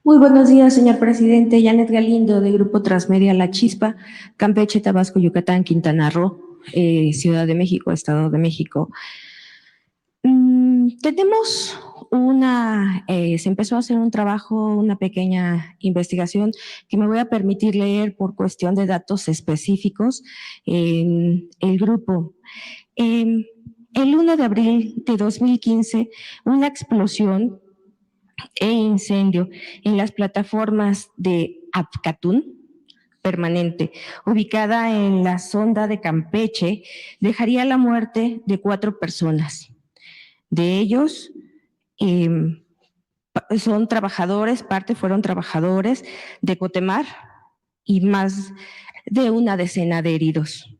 Muy buenos días, señor presidente. Janet Galindo, de Grupo Transmedia La Chispa, Campeche, Tabasco, Yucatán, Quintana Roo, Ciudad de México, Estado de México. Tenemos se empezó a hacer un trabajo, una pequeña investigación que me voy a permitir leer por cuestión de datos específicos en el grupo. El 1 de abril de 2015, una explosión e incendio en las plataformas de Apcatún permanente, ubicada en la sonda de Campeche, dejaría la muerte de 4 personas. De ellos, eh, son trabajadores, parte fueron trabajadores de Cotemar y más de una decena de heridos.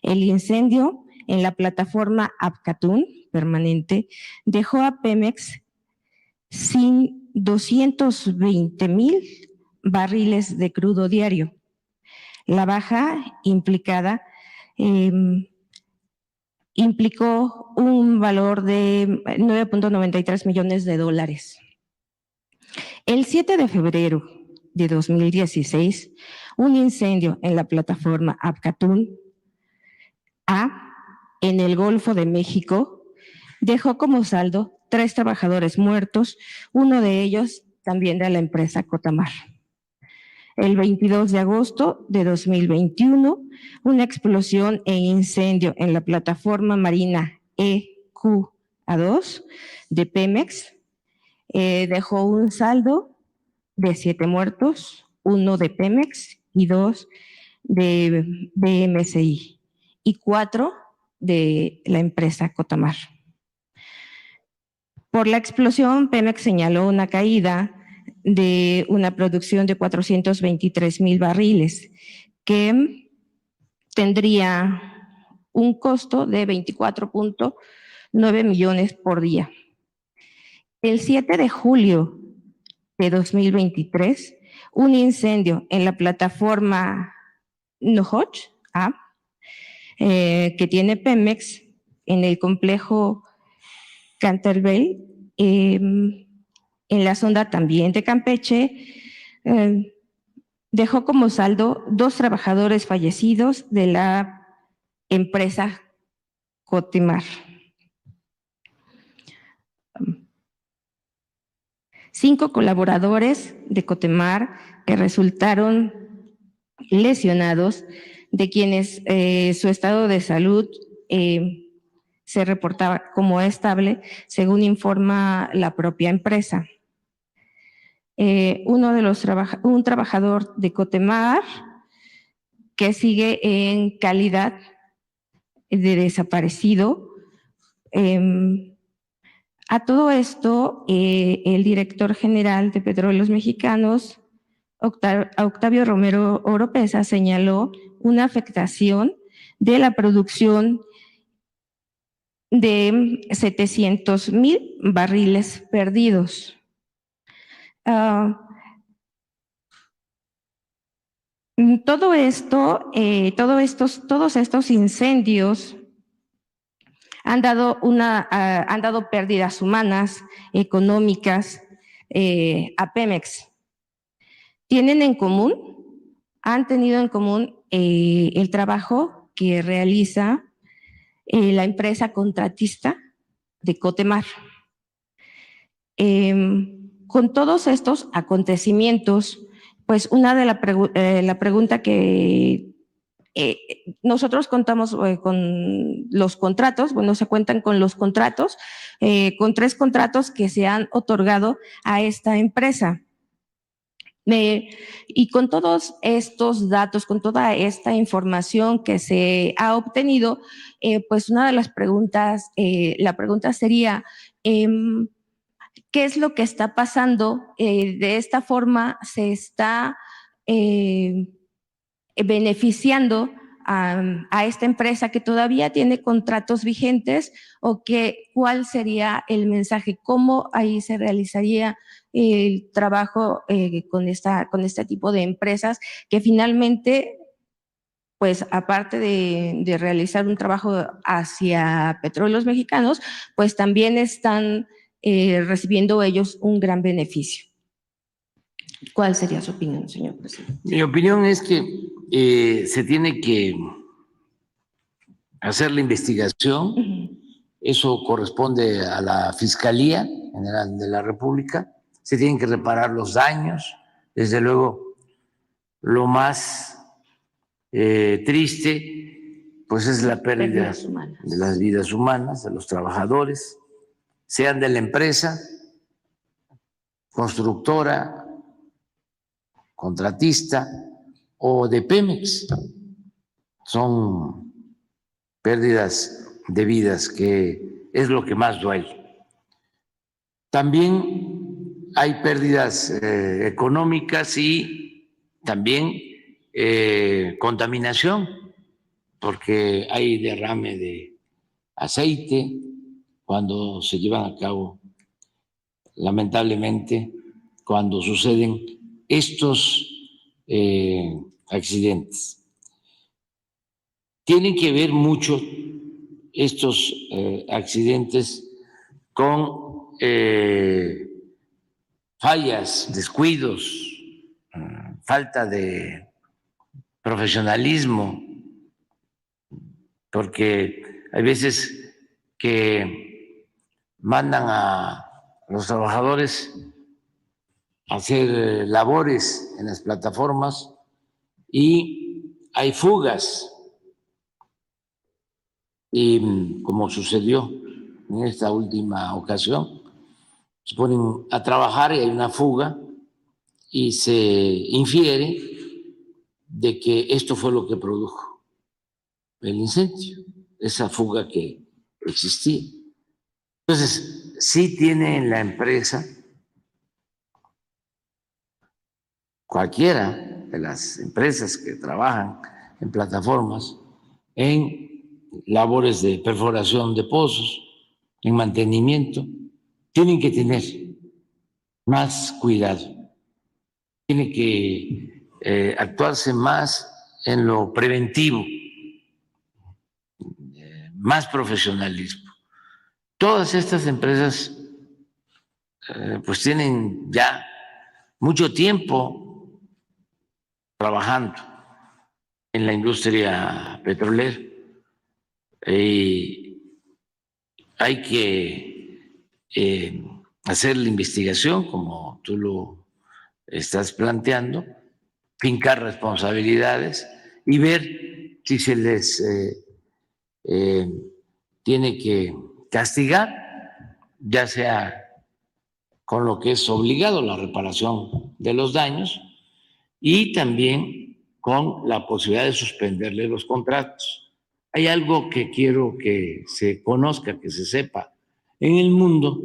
El incendio en la plataforma Apcatún permanente dejó a Pemex sin 220,000 barriles de crudo diario. La baja implicada implicó un valor de 9.93 millones de dólares. El 7 de febrero de 2016, un incendio en la plataforma Apcatún A, en el Golfo de México, dejó como saldo 3 trabajadores muertos, uno de ellos también de la empresa Cotamar. El 22 de agosto de 2021, una explosión e incendio en la plataforma marina EQA2 de Pemex dejó un saldo de 7 muertos, 1 de Pemex y 2 de BMCI y 4 de la empresa Cotamar. Por la explosión, Pemex señaló una caída de una producción de 423,000 barriles, que tendría un costo de 24.9 millones por día. El 7 de julio de 2023, un incendio en la plataforma Nohoch, que tiene Pemex en el complejo Canterbell, en la sonda también de Campeche, dejó como saldo 2 trabajadores fallecidos de la empresa Cotemar. 5 colaboradores de Cotemar que resultaron lesionados, de quienes su estado de salud se reportaba como estable, según informa la propia empresa. Un trabajador de Cotemar que sigue en calidad de desaparecido. A todo esto, el director general de Petróleos Mexicanos, Octavio Romero Oropesa, señaló una afectación de la producción de 700,000 barriles perdidos. Todos estos incendios han dado pérdidas humanas, económicas a Pemex. Han tenido en común el trabajo que realiza la empresa contratista de Cotemar. Con todos estos acontecimientos, pues la pregunta que nosotros contamos con los contratos, se cuentan con los contratos, con 3 contratos que se han otorgado a esta empresa. Y con todos estos datos, con toda esta información que se ha obtenido, pues una de las preguntas, la pregunta sería, ¿qué es lo que está pasando? De esta forma se está beneficiando a esta empresa que todavía tiene contratos vigentes, o cuál sería el mensaje, cómo ahí se realizaría el trabajo con este tipo de empresas que finalmente, pues aparte de realizar un trabajo hacia Petróleos Mexicanos, pues también están recibiendo ellos un gran beneficio. ¿Cuál sería su opinión, señor presidente? Mi opinión es que se tiene que hacer la investigación. Eso corresponde a la Fiscalía General de la República. Se tienen que reparar los daños. Desde luego, lo más triste, pues es la pérdida de las vidas humanas, de los trabajadores, sean de la empresa, constructora, contratista o de Pemex. Son pérdidas de vidas que es lo que más duele. También hay pérdidas económicas y también contaminación, porque hay derrame de aceite cuando se llevan a cabo, lamentablemente, cuando suceden estos accidentes. Tienen que ver mucho estos accidentes con fallas, descuidos, falta de profesionalismo, porque hay veces que mandan a los trabajadores a hacer labores en las plataformas y hay fugas. Y como sucedió en esta última ocasión, se ponen a trabajar y hay una fuga y se infiere de que esto fue lo que produjo el incendio, esa fuga que existía. Entonces, sí tiene la empresa, cualquiera de las empresas que trabajan en plataformas, en labores de perforación de pozos, en mantenimiento, tienen que tener más cuidado, tiene que actuarse más en lo preventivo, más profesionalismo. Todas estas empresas pues tienen ya mucho tiempo trabajando en la industria petrolera y hay que hacer la investigación como tú lo estás planteando, fincar responsabilidades y ver si se les tiene que castigar, ya sea con lo que es obligado, la reparación de los daños, y también con la posibilidad de suspenderle los contratos. Hay algo que quiero que se conozca, que se sepa. En el mundo,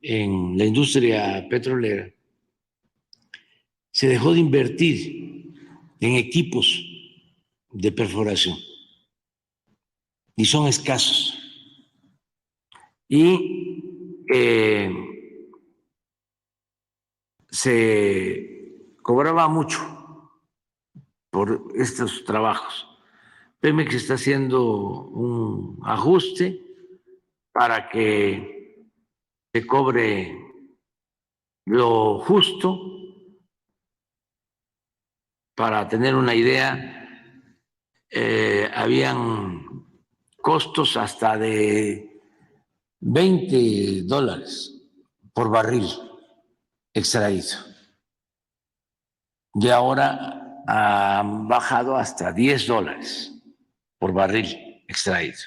en la industria petrolera, se dejó de invertir en equipos de perforación y son escasos. Y se cobraba mucho por estos trabajos. Pemex está haciendo un ajuste para que se cobre lo justo. Para tener una idea, habían costos hasta de $20 por barril extraído. Y ahora han bajado hasta $10 por barril extraído.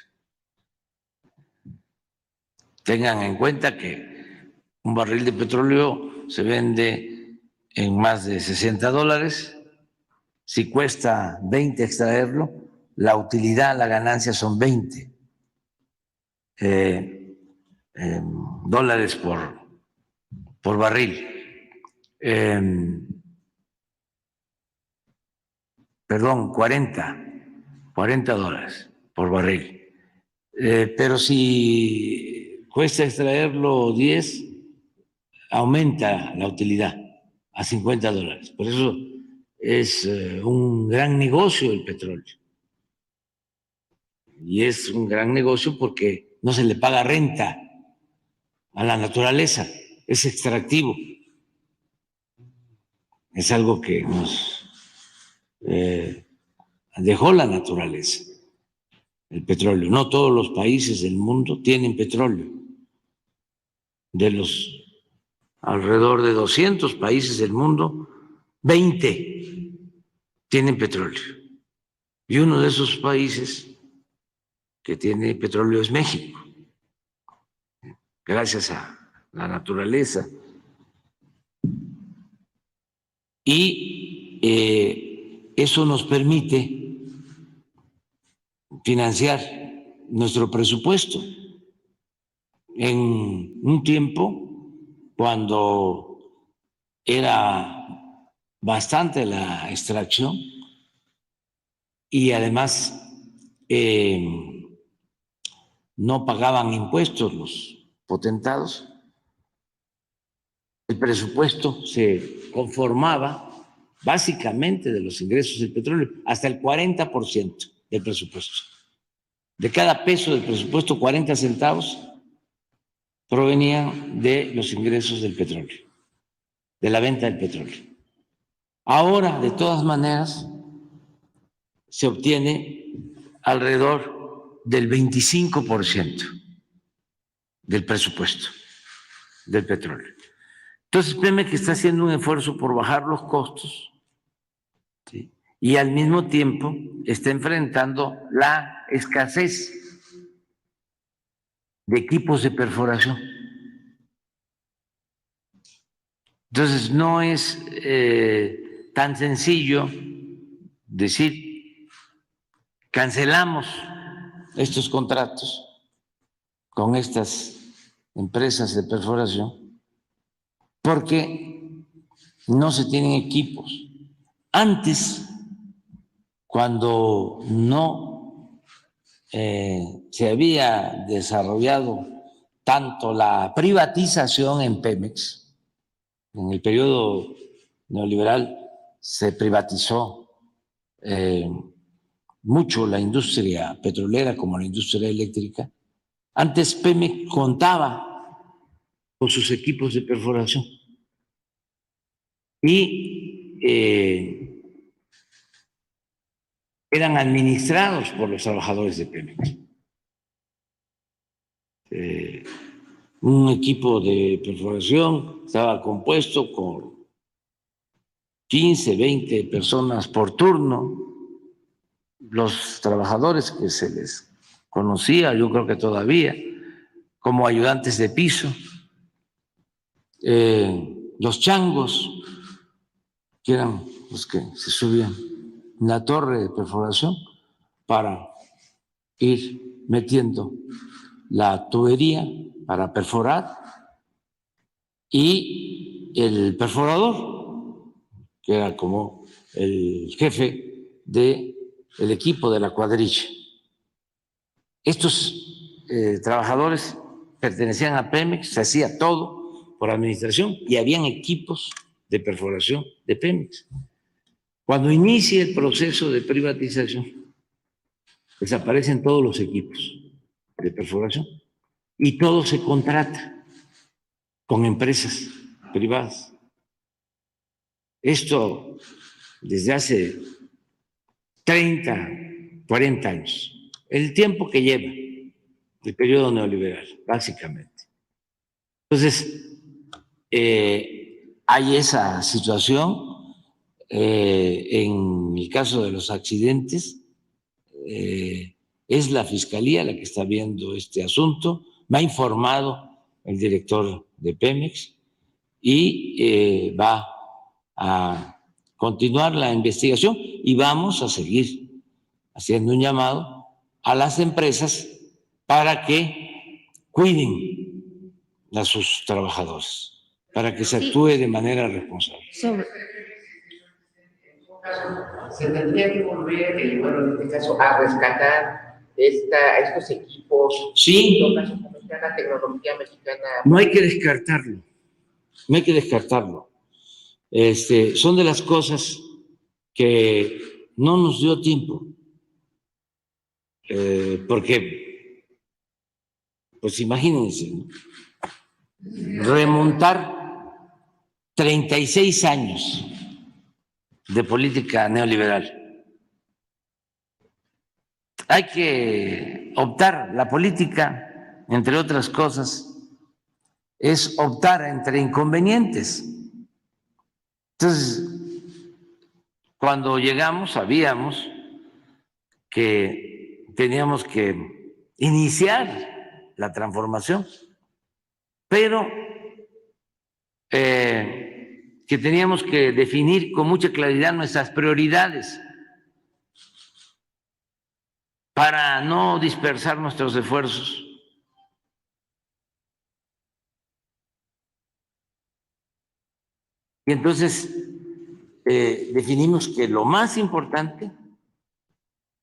Tengan en cuenta que un barril de petróleo se vende en más de $60. Si cuesta 20 extraerlo, la utilidad, la ganancia son 20 dólares por barril. Perdón, $40 por barril. Pero si cuesta extraerlo 10, aumenta la utilidad a $50. Por eso es un gran negocio el petróleo. Y es un gran negocio porque no se le paga renta a la naturaleza, es extractivo. es algo que nos dejó la naturaleza, el petróleo. No todos los países del mundo tienen petróleo. De los alrededor de 200 países del mundo, 20 tienen petróleo. Y uno de esos países que tiene petróleo es México, gracias a la naturaleza. Y eso nos permite financiar nuestro presupuesto. En un tiempo, cuando era bastante la extracción y además no pagaban impuestos los potentados, el presupuesto se conformaba básicamente de los ingresos del petróleo, hasta el 40% del presupuesto. De cada peso del presupuesto, 40 centavos provenían de los ingresos del petróleo, de la venta del petróleo. Ahora, de todas maneras, se obtiene alrededor del 25% del presupuesto del petróleo. Entonces, Pemex está haciendo un esfuerzo por bajar los costos, ¿sí? Y al mismo tiempo está enfrentando la escasez de equipos de perforación. Entonces, no es tan sencillo decir, cancelamos estos contratos con estas empresas de perforación porque no se tienen equipos. Antes, cuando no se había desarrollado tanto la privatización en Pemex, en el periodo neoliberal se privatizó mucho la industria petrolera como la industria eléctrica. Antes Pemex contaba con sus equipos de perforación y eran administrados por los trabajadores de Pemex. Un equipo de perforación estaba compuesto con 15, 20 personas por turno. Los trabajadores que se les conocía, yo creo que todavía, como ayudantes de piso, los changos, que eran los que se subían en la torre de perforación para ir metiendo la tubería para perforar, y el perforador, que era como el jefe del equipo de la cuadrilla. Estos trabajadores pertenecían a Pemex, se hacía todo por administración y habían equipos de perforación de Pemex. Cuando inicia el proceso de privatización, desaparecen todos los equipos de perforación y todo se contrata con empresas privadas. Esto desde hace 30, 40 años, el tiempo que lleva el periodo neoliberal, básicamente. Entonces, hay esa situación. En el caso de los accidentes, es la Fiscalía la que está viendo este asunto. Me ha informado el director de Pemex y va a continuar la investigación y vamos a seguir haciendo un llamado a las empresas para que cuiden a sus trabajadores, para que se actúe de manera responsable. Se tendría que volver, bueno, en este caso, a rescatar estos equipos. Sí. En todo caso, como está la tecnología mexicana. No hay que descartarlo, no hay que descartarlo. Son de las cosas que no nos dio tiempo, porque, pues imagínense, ¿no? Remontar 36 años de política neoliberal. Hay que optar, la política, entre otras cosas, es optar entre inconvenientes. Entonces, cuando llegamos sabíamos que teníamos que iniciar la transformación, pero que teníamos que definir con mucha claridad nuestras prioridades para no dispersar nuestros esfuerzos. Y entonces definimos que lo más importante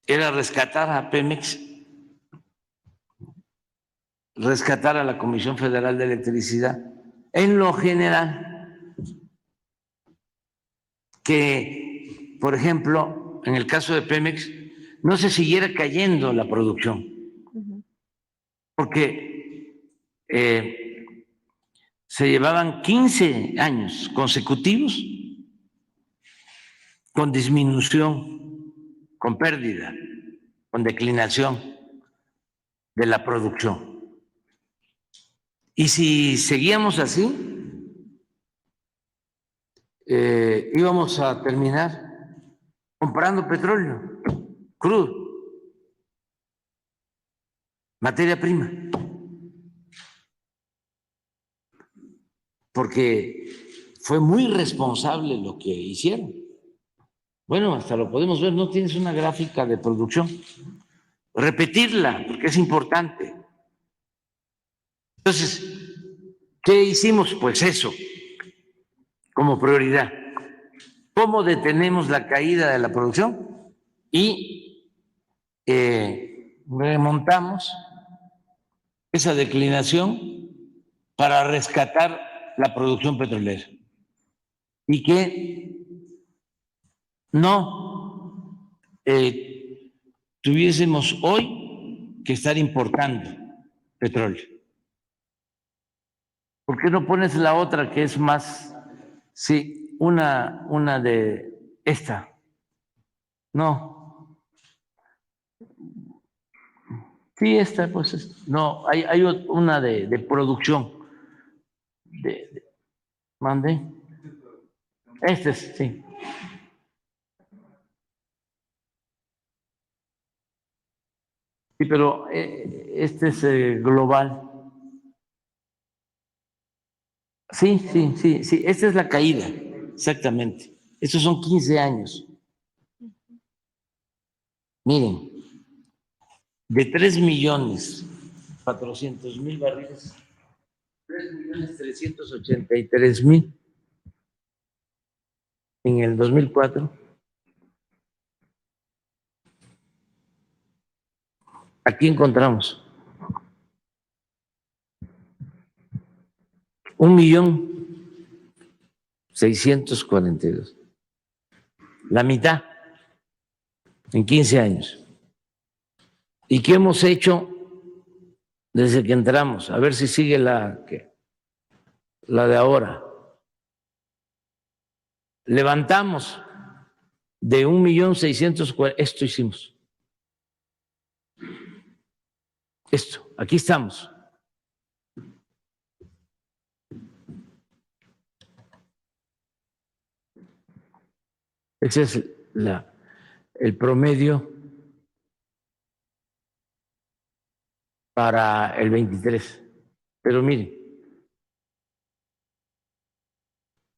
era rescatar a Pemex, rescatar a la Comisión Federal de Electricidad, en lo general, que, por ejemplo, en el caso de Pemex, no se siguiera cayendo la producción, porque se llevaban 15 años consecutivos con disminución, con pérdida, con declinación de la producción. Y si seguíamos así, íbamos a terminar comprando petróleo crudo, materia prima, porque fue muy responsable lo que hicieron. Bueno, hasta lo podemos ver, no tienes una gráfica de producción. Repetirla, porque es importante. Entonces, ¿qué hicimos? Pues eso, como prioridad. ¿Cómo detenemos la caída de la producción? Y remontamos esa declinación para rescatar la producción petrolera. Y que no tuviésemos hoy que estar importando petróleo. ¿Por qué no pones la otra que es más, sí, una de esta? No. Sí, esta, pues, no, hay una de producción. ¿Mande? Este es, sí. Sí, pero este es global. Sí, esta es la caída, exactamente. Estos son 15 años. Miren, de 3.400.000 barriles, 3.383.000 en el 2004. Aquí encontramos 1.642.000, la mitad en 15 años. ¿Y qué hemos hecho desde que entramos? A ver si sigue la de ahora. Levantamos de 1.640.000, esto hicimos. Esto, aquí estamos. Ese es el promedio para el 23. Pero miren,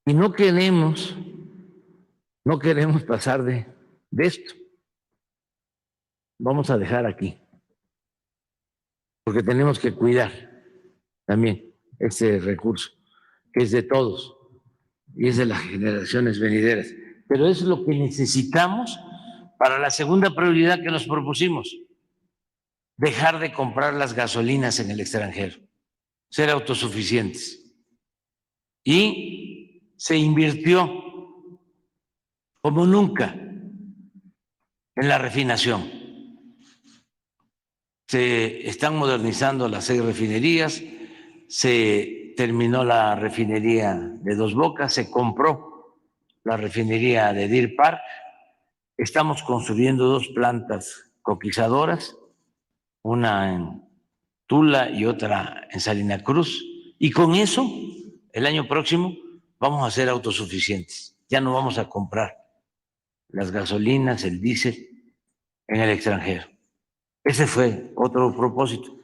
y no queremos pasar de esto. Vamos a dejar aquí, porque tenemos que cuidar también este recurso, que es de todos y es de las generaciones venideras. Pero es lo que necesitamos para la segunda prioridad que nos propusimos: dejar de comprar las gasolinas en el extranjero, ser autosuficientes. Y se invirtió como nunca en la refinación. Se están modernizando las 6 refinerías, se terminó la refinería de Dos Bocas, se compró la refinería de Deer Park. Estamos construyendo 2 plantas coquizadoras, una en Tula y otra en Salina Cruz. Y con eso, el año próximo, vamos a ser autosuficientes. Ya no vamos a comprar las gasolinas, el diésel en el extranjero. Ese fue otro propósito.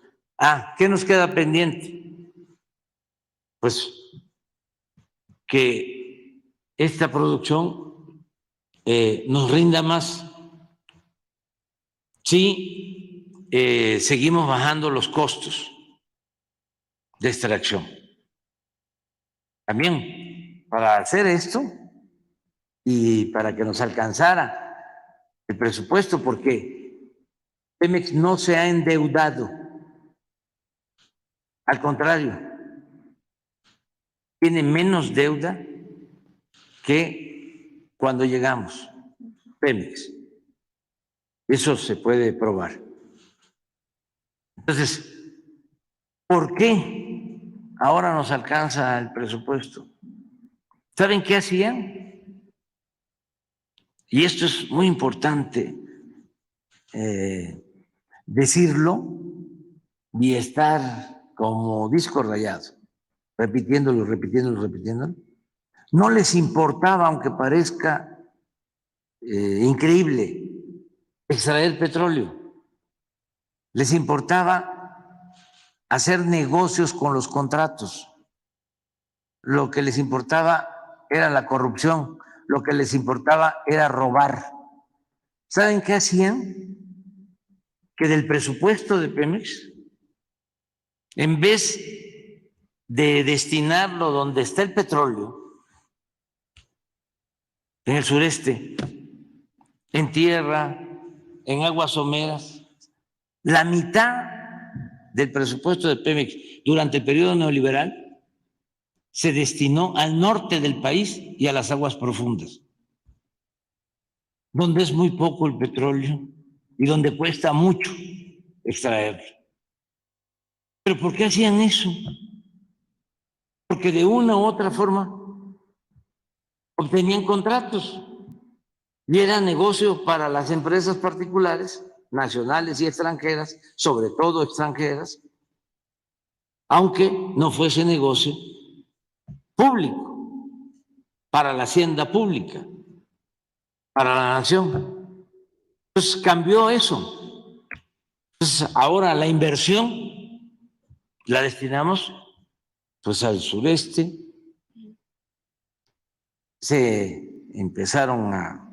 ¿Qué nos queda pendiente? Pues que esta producción nos rinda más. Sí, seguimos bajando los costos de extracción. También para hacer esto y para que nos alcanzara el presupuesto, porque Pemex no se ha endeudado, al contrario, tiene menos deuda que cuando llegamos, Pemex. Eso se puede probar. Entonces, ¿por qué ahora nos alcanza el presupuesto? ¿Saben qué hacían? Y esto es muy importante decirlo y estar como disco rayado, repitiéndolo. No les importaba, aunque parezca increíble, extraer petróleo. Les importaba hacer negocios con los contratos. Lo que les importaba era la corrupción. Lo que les importaba era robar. ¿Saben qué hacían? Que del presupuesto de Pemex, en vez de destinarlo donde está el petróleo, en el sureste, en tierra, en aguas someras, la mitad del presupuesto de Pemex durante el periodo neoliberal se destinó al norte del país y a las aguas profundas, donde es muy poco el petróleo y donde cuesta mucho extraerlo. ¿Pero por qué hacían eso? Porque de una u otra forma obtenían contratos y era negocio para las empresas particulares, nacionales y extranjeras, sobre todo extranjeras, aunque no fuese negocio público, para la hacienda pública, para la nación. Entonces cambió eso. Entonces ahora la inversión la destinamos pues al sureste. Se empezaron a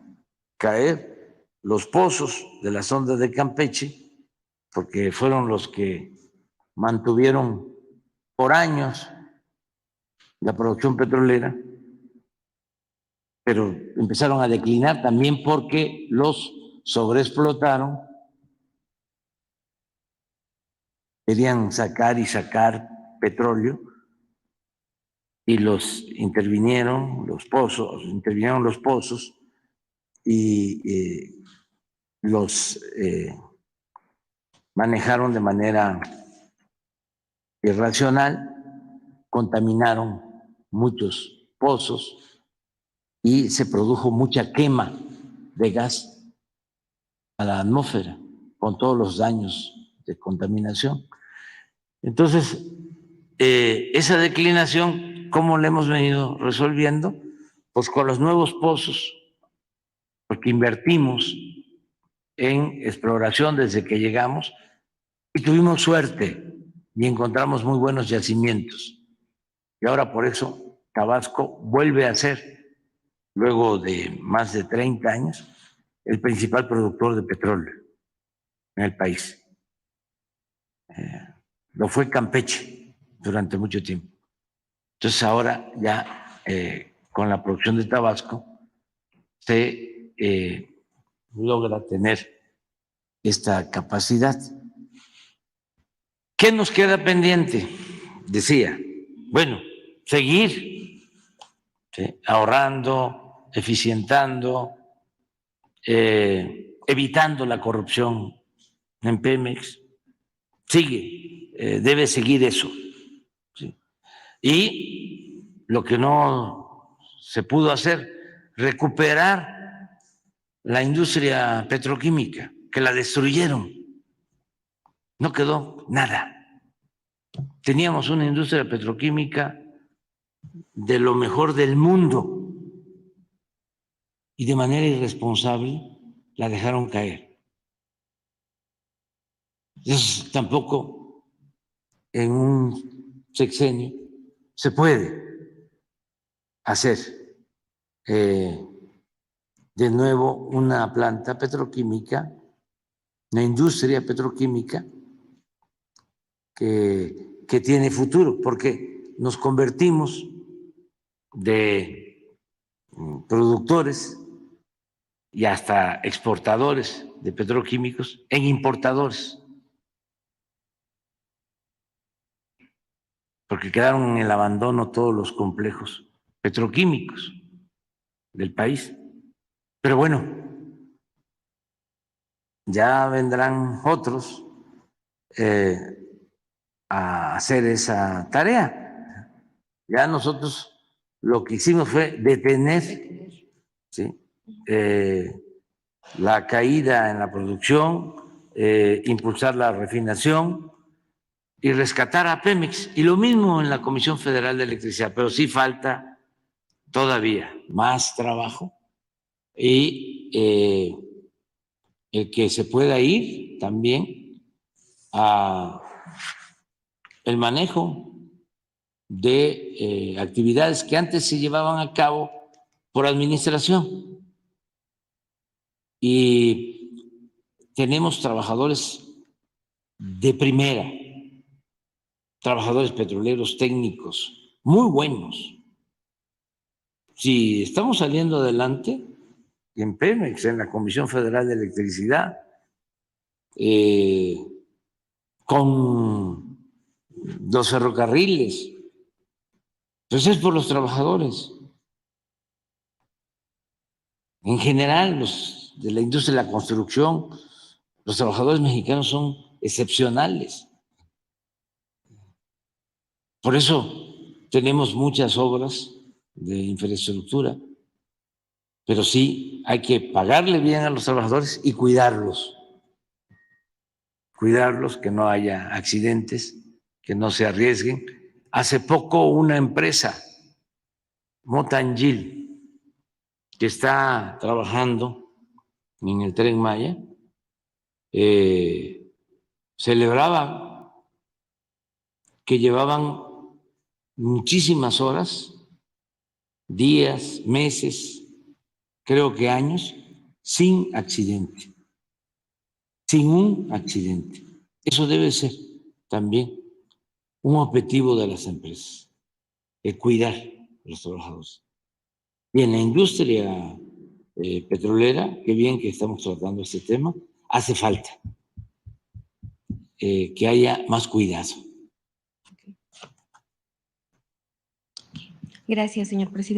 caer los pozos de la sonda de Campeche, porque fueron los que mantuvieron por años la producción petrolera, pero empezaron a declinar también porque los sobreexplotaron, querían sacar y sacar petróleo y intervinieron los pozos y los manejaron de manera irracional, contaminaron muchos pozos y se produjo mucha quema de gas a la atmósfera con todos los daños de contaminación. Entonces, esa declinación, ¿cómo la hemos venido resolviendo? Pues con los nuevos pozos, porque invertimos en exploración desde que llegamos y tuvimos suerte y encontramos muy buenos yacimientos. Y ahora por eso Tabasco vuelve a ser, luego de más de 30 años, el principal productor de petróleo en el país. Lo fue Campeche durante mucho tiempo. Entonces ahora ya con la producción de Tabasco se logra tener esta capacidad. ¿Qué nos queda pendiente? Decía, bueno, seguir ahorrando, eficientando, evitando la corrupción en Pemex. Debe seguir eso. ¿Sí? Y lo que no se pudo hacer, recuperar la industria petroquímica, que la destruyeron. No quedó nada. Teníamos una industria petroquímica de lo mejor del mundo y de manera irresponsable la dejaron caer. Entonces, tampoco en un sexenio se puede hacer de nuevo una planta petroquímica, una industria petroquímica que tiene futuro, porque nos convertimos de productores y hasta exportadores de petroquímicos en importadores, porque quedaron en el abandono todos los complejos petroquímicos del país. Pero bueno, ya vendrán otros a hacer esa tarea. Ya nosotros lo que hicimos fue detener, ¿sí? La caída en la producción, impulsar la refinación y rescatar a Pemex. Y lo mismo en la Comisión Federal de Electricidad, pero sí falta todavía más trabajo y el que se pueda ir también a el manejo de actividades que antes se llevaban a cabo por administración. Y tenemos trabajadores de primera, trabajadores petroleros técnicos muy buenos. Si estamos saliendo adelante en Pemex, en la Comisión Federal de Electricidad, con los ferrocarriles, pues es por los trabajadores. En general, los de la industria de la construcción, los trabajadores mexicanos son excepcionales. Por eso tenemos muchas obras de infraestructura, pero sí hay que pagarle bien a los trabajadores y cuidarlos, que no haya accidentes, que no se arriesguen. Hace poco una empresa, Motangil, que está trabajando en el Tren Maya, celebraba que llevaban muchísimas horas, días, meses, creo que años, sin accidente, sin un accidente. Eso debe ser también un objetivo de las empresas, el cuidar a los trabajadores. Y en la industria petrolera, qué bien que estamos tratando este tema, hace falta que haya más cuidado. Gracias, señor presidente.